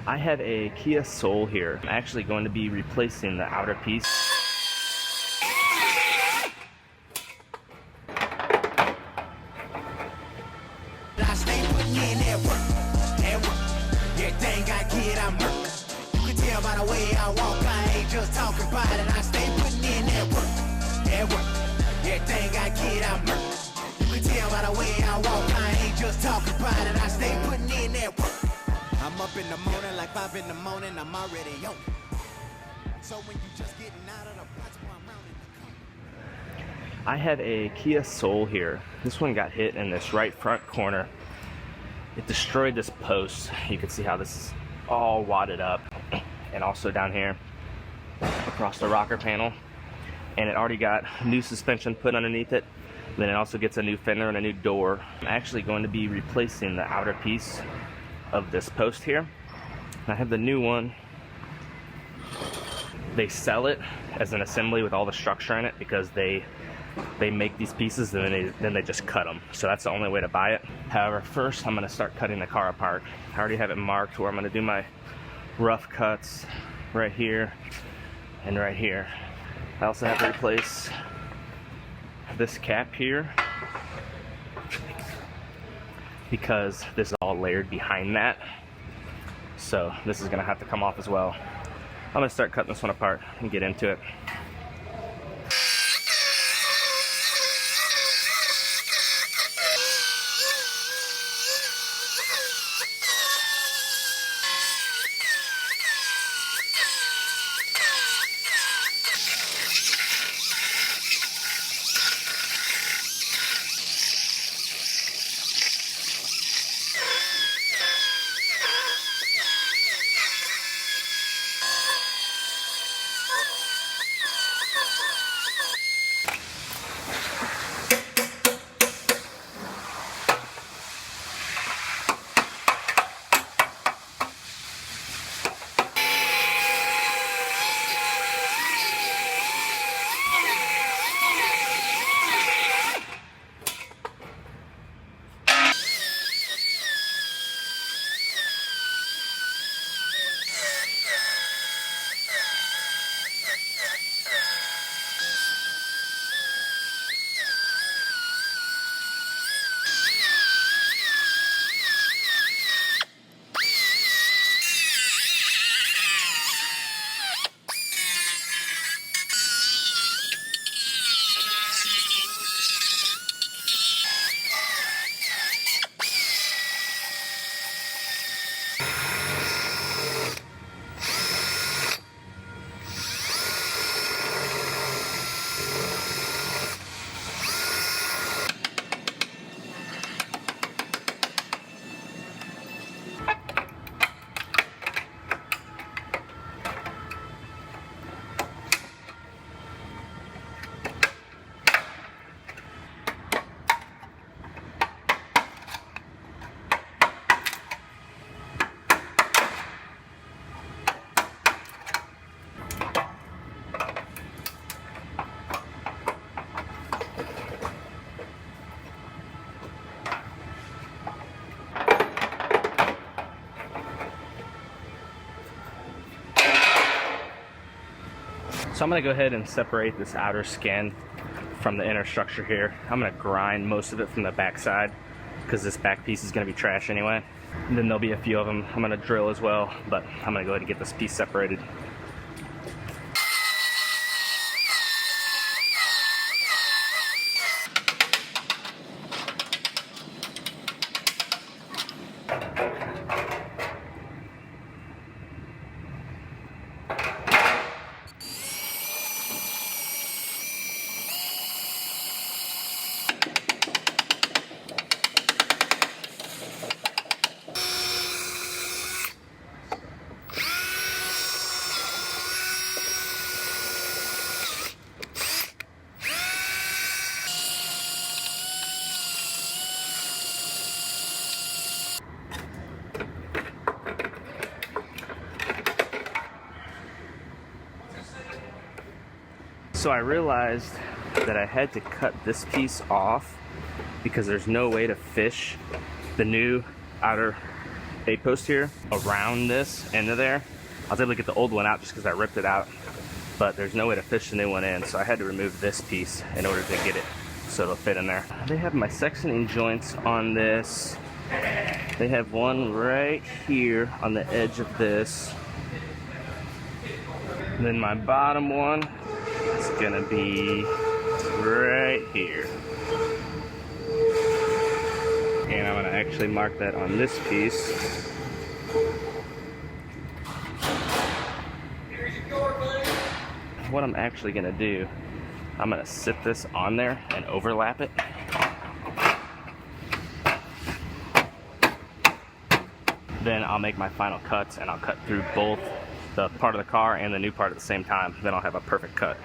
I have a Kia Soul here. I'm actually going to be replacing the outer piece. I'm up in the morning like 5 in the morning, I'm already on. So when you just getting out of the box, I'm round in the car. I have a Kia Soul here. This one got hit in this right front corner. It destroyed this post. You can see how this is all wadded up, and also down here across the rocker panel. And it already got new suspension put underneath it. Then it also gets a new fender and a new door. I'm actually going to be replacing the outer piece of this post here. I have the new one. They sell it as an assembly with all the structure in it because they make these pieces and then they just cut them. So that's the only way to buy it. However, first I'm going to start cutting the car apart. I already have it marked where I'm going to do my rough cuts right here and right here. I also have to replace this cap here because this is all layered behind that. So this is going to have to come off as well. I'm going to start cutting this one apart and get into it. So I'm going to go ahead and separate this outer skin from the inner structure here. I'm going to grind most of it from the back side because this back piece is going to be trash anyway. And then there'll be a few of them I'm going to drill as well, but I'm going to go ahead and get this piece separated. So I realized that I had to cut this piece off because there's no way to fish the new outer 8 post here around this into there. I was able to get the old one out just because I ripped it out, but there's no way to fish the new one in, so I had to remove this piece in order to get it so it'll fit in there. They have my sectioning joints on this. They have one right here on the edge of this. And then my bottom one is gonna be right here. And I'm gonna actually mark that on this piece. What I'm actually gonna do, I'm gonna sit this on there and overlap it. Then I'll make my final cuts and I'll cut through both the part of the car and the new part at the same time. Then I'll have a perfect cut.